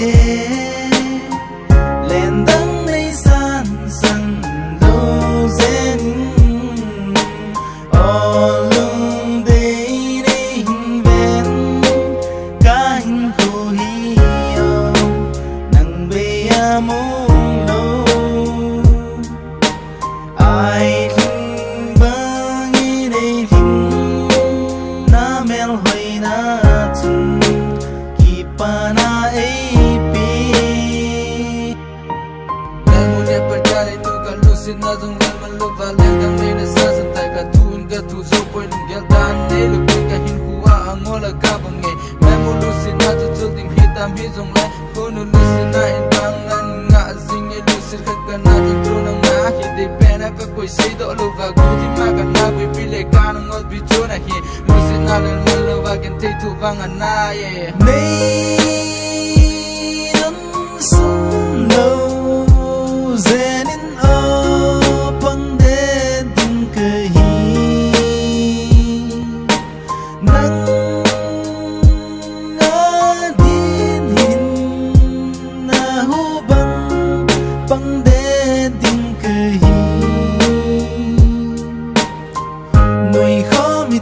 tê lên đắng nay san sân lô dên ô lưng đây đây hình ven cá hình khô hiyo nang bê mong lâu ai linh bang đây linh na mel hoy na chun ki pana na dung ngal man lo va le dang ne na sa san tai ka tu zo poi lung gel dan ne lu ka hin huwa angola ka bang nge me mo lu sin na tu tu ding hi tam hi zong lai ko nu lu sin na in bang ngan nga zing e lu sin kha ka na tu tru na nga hi de pe na ka koi sei do lo va gu ti ma ka na bi pi le ka na ngot bi jo na hi lu sin na le man lo va ken te tu va nga na ye nei dun sun lo zenin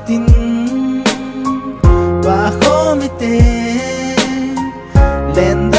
tin và khó mi tê lên